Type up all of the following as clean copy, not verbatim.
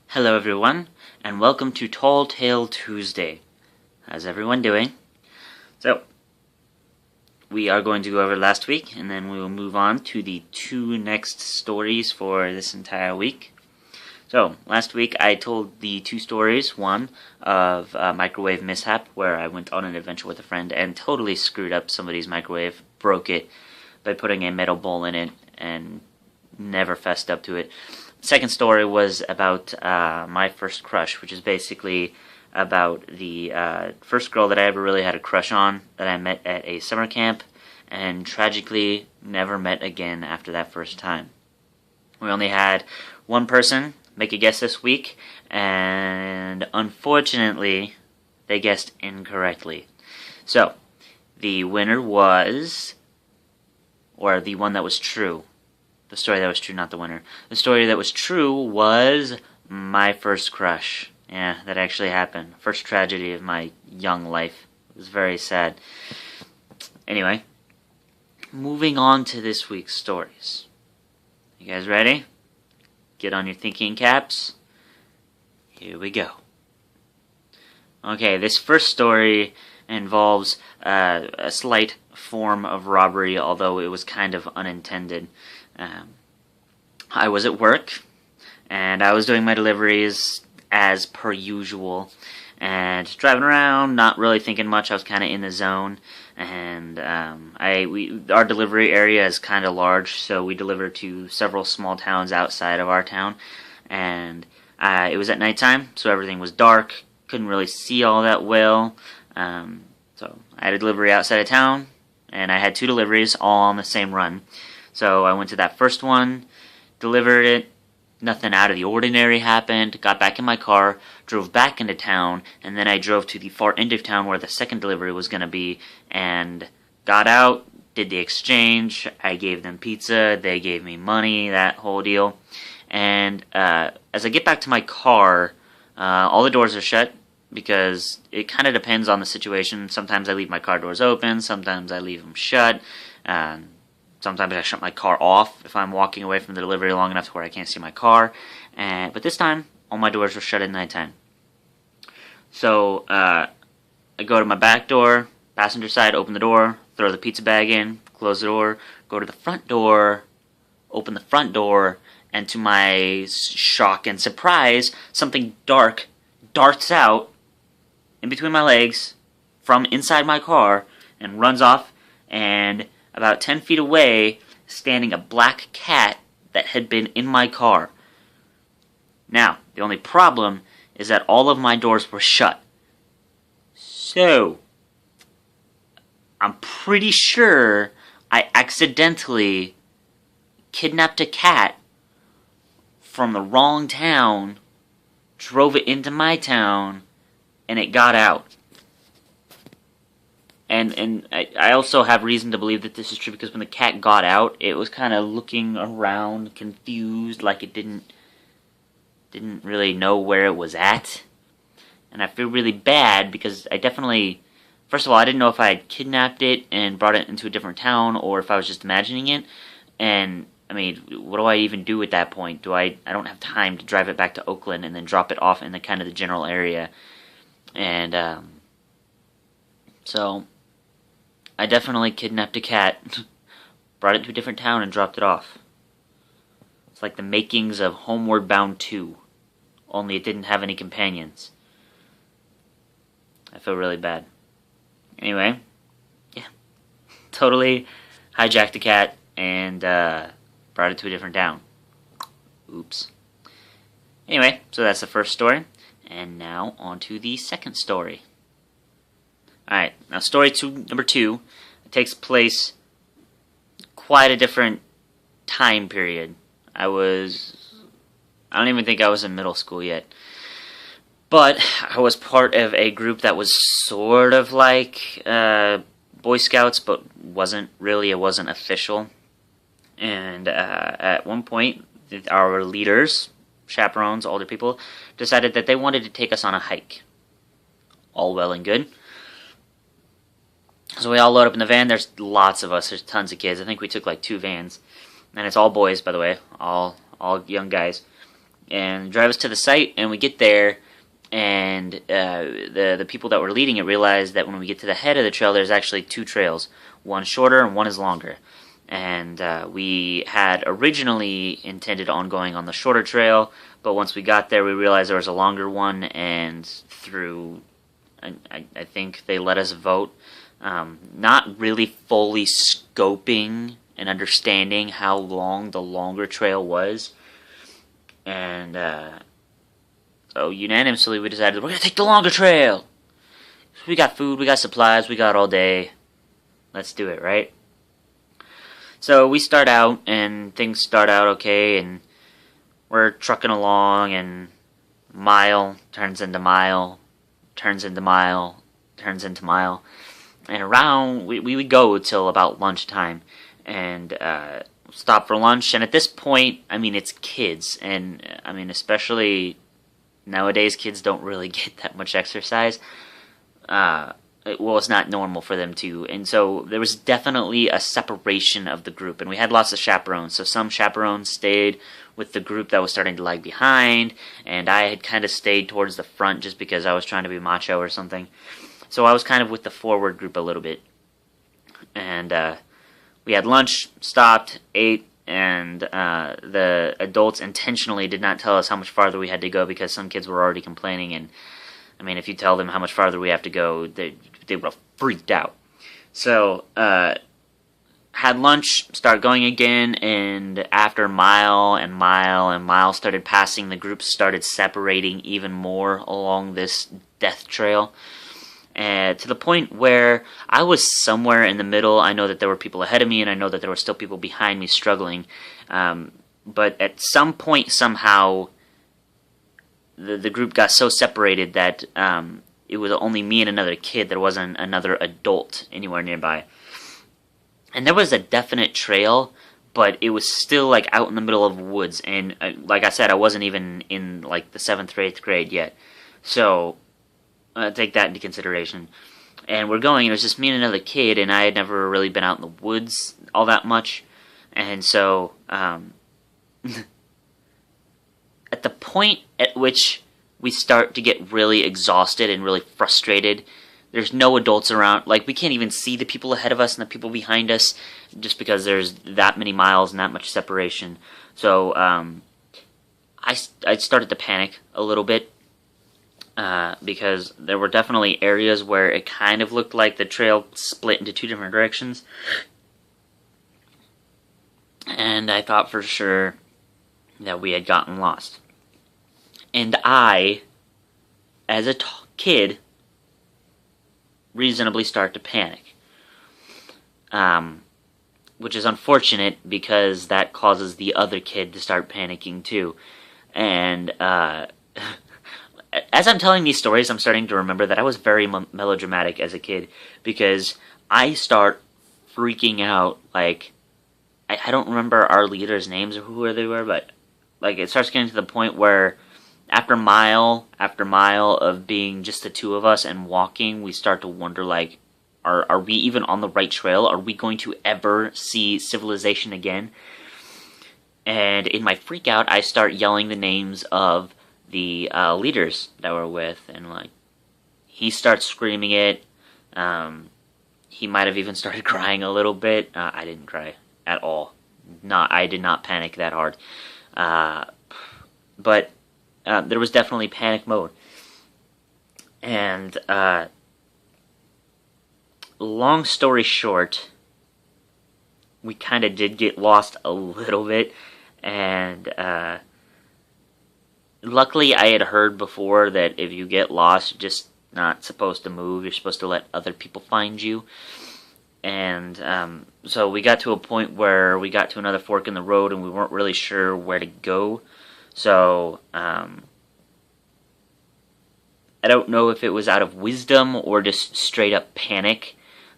Hello everyone, and welcome to Tall Tale Tuesday. How's everyone doing? So, we are going to go over last week, and then we will move on to the two next stories for this entire week. So, last week I told the two stories, one of a microwave mishap, where I went on an adventure with a friend and totally screwed up somebody's microwave, broke it by putting a metal bowl in it, and never fessed up to it. Second story was about my first crush, which is basically about the first girl that I ever really had a crush on that I met at a summer camp and tragically never met again after that first time. We only had one person make a guess this week, and unfortunately they guessed incorrectly. So, the winner was, or the one that was true, the story that was true, not the winner. The story that was true was my first crush. Yeah, that actually happened. First tragedy of my young life. It was very sad. Anyway, moving on to this week's stories. You guys ready? Get on your thinking caps. Here we go. Okay, this first story involves a slight form of robbery, although it was kind of unintended. I was at work, and I was doing my deliveries as per usual, and driving around, not really thinking much. I was kind of in the zone, and our delivery area is kind of large, so we deliver to several small towns outside of our town, and it was at nighttime, so everything was dark, couldn't really see all that well, so I had a delivery outside of town, and I had two deliveries all on the same run. So I went to that first one, delivered it, nothing out of the ordinary happened, got back in my car, drove back into town, and then I drove to the far end of town where the second delivery was going to be, and got out, did the exchange, I gave them pizza, they gave me money, that whole deal. And as I get back to my car, all the doors are shut, because it kind of depends on the situation. Sometimes I leave my car doors open, sometimes I leave them shut. Sometimes I shut my car off if I'm walking away from the delivery long enough to where I can't see my car. But this time, all my doors were shut at nighttime. So I go to my back door, passenger side, open the door, throw the pizza bag in, close the door, go to the front door, open the front door, and to my shock and surprise, something dark darts out in between my legs from inside my car and runs off, and about 10 feet away, standing a black cat that had been in my car. Now, the only problem is that all of my doors were shut. So, I'm pretty sure I accidentally kidnapped a cat from the wrong town, drove it into my town, and it got out. And I also have reason to believe that this is true because when the cat got out, it was kind of looking around, confused, like it didn't really know where it was at. And I feel really bad because I definitely, first of all, I didn't know if I had kidnapped it and brought it into a different town or if I was just imagining it. And I mean, what do I even do at that point? I don't have time to drive it back to Oakland and then drop it off in the kind of the general area. And so I definitely kidnapped a cat, brought it to a different town, and dropped it off. It's like the makings of Homeward Bound 2, only it didn't have any companions. I feel really bad. Anyway, yeah, totally hijacked a cat and brought it to a different town. Oops. Anyway, so that's the first story, and now on to the second story. Alright, now story number two takes place quite a different time period. I don't even think I was in middle school yet. But I was part of a group that was sort of like Boy Scouts, but wasn't really, it wasn't official. And at one point, our leaders, chaperones, older people, decided that they wanted to take us on a hike. All well and good. So we all load up in the van. There's lots of us. There's tons of kids. I think we took like 2 vans. And it's all boys, by the way. All young guys. and drive us to the site. And we get there, and the people that were leading it realized that when we get to the head of the trail, there's actually two trails. One shorter and one is longer. And we had originally intended on going on the shorter trail, but once we got there, we realized there was a longer one, and through, I think they let us vote, not really fully scoping and understanding how long the longer trail was, and so unanimously we decided we're going to take the longer trail. We got food, we got supplies, we got all day. Let's do it, right? So we start out, and things start out okay, and we're trucking along, and mile turns into mile, turns into mile, turns into mile, and around, we would go till about lunchtime, and stop for lunch, and at this point, I mean, it's kids, and I mean, especially nowadays, kids don't really get that much exercise. Well, it's not normal for them to, and so there was definitely a separation of the group, and we had lots of chaperones, so some chaperones stayed with the group that was starting to lag behind, and I had kind of stayed towards the front just because I was trying to be macho or something, so I was kind of with the forward group a little bit, and we had lunch, stopped, ate, and the adults intentionally did not tell us how much farther we had to go because some kids were already complaining, and I mean, if you tell them how much farther we have to go, they would have freaked out. So, had lunch, started going again, and after mile and mile and mile started passing, the groups started separating even more along this death trail. To the point where I was somewhere in the middle. I know that there were people ahead of me, and I know that there were still people behind me struggling. But at some point, somehow, the group got so separated that it was only me and another kid. There wasn't another adult anywhere nearby. And there was a definite trail, but it was still like out in the middle of woods. And like I said, I wasn't even in like the 7th or 8th grade yet. So take that into consideration. And we're going, and it was just me and another kid, and I had never really been out in the woods all that much. And so at the point at which we start to get really exhausted and really frustrated, there's no adults around. Like, we can't even see the people ahead of us and the people behind us just because there's that many miles and that much separation. So I started to panic a little bit because there were definitely areas where it kind of looked like the trail split into two different directions. And I thought for sure that we had gotten lost. And I, as a kid, reasonably start to panic. Which is unfortunate because that causes the other kid to start panicking too. And as I'm telling these stories, I'm starting to remember that I was very melodramatic as a kid because I start freaking out. Like, I don't remember our leaders' names or who they were, but like it starts getting to the point where after mile of being just the two of us and walking, we start to wonder, like, are we even on the right trail? Are we going to ever see civilization again? And in my freak out, I start yelling the names of the leaders that we're with, and like, he starts screaming it. He might have even started crying a little bit. I didn't cry at all. I did not panic that hard. But there was definitely panic mode. And long story short, we kind of did get lost a little bit, and luckily I had heard before that if you get lost, you're just not supposed to move. You're supposed to let other people find you. And so we got to a point where we got to another fork in the road, and we weren't really sure where to go. So I don't know if it was out of wisdom or just straight up panic,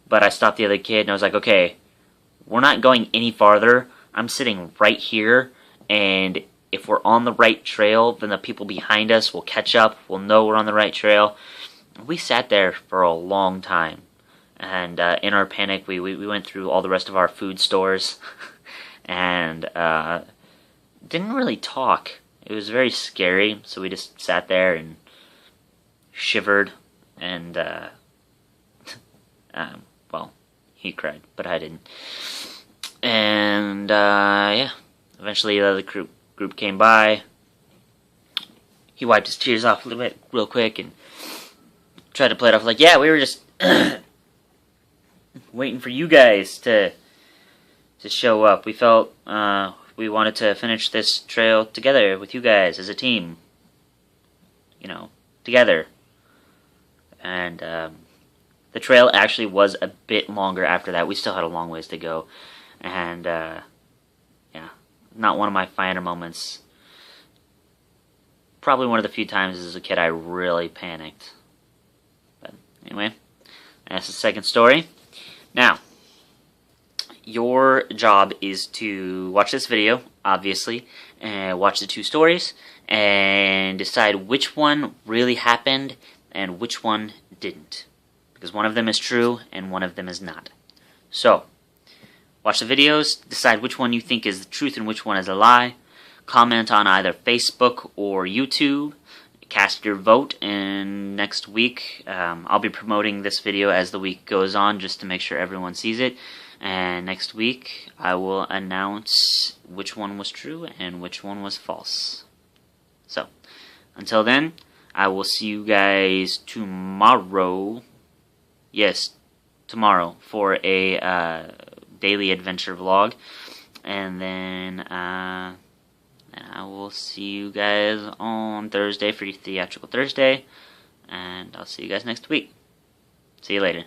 but I stopped the other kid and I was like, okay, we're not going any farther. I'm sitting right here, and if we're on the right trail, then the people behind us will catch up. We'll know we're on the right trail. We sat there for a long time, and in our panic, we went through all the rest of our food stores and didn't really talk. It was very scary, so we just sat there and shivered, and well, he cried, but I didn't. And yeah, eventually the other group came by. He wiped his tears off a little bit real quick and tried to play it off like, yeah, we were just waiting for you guys to show up. We felt we wanted to finish this trail together with you guys as a team, you know, together. And the trail actually was a bit longer after that. We still had a long ways to go, and yeah, not one of my finer moments. Probably one of the few times as a kid I really panicked. But anyway, that's the second story. Now, your job is to watch this video, obviously, and watch the two stories, and decide which one really happened and which one didn't. Because one of them is true and one of them is not. So, watch the videos, decide which one you think is the truth and which one is a lie. Comment on either Facebook or YouTube. Cast your vote, and next week I'll be promoting this video as the week goes on just to make sure everyone sees it. And next week I will announce which one was true and which one was false. So, until then, I will see you guys tomorrow. Yes, tomorrow for a daily adventure vlog. And then I will see you guys on Thursday for Theatrical Thursday. And I'll see you guys next week. See you later.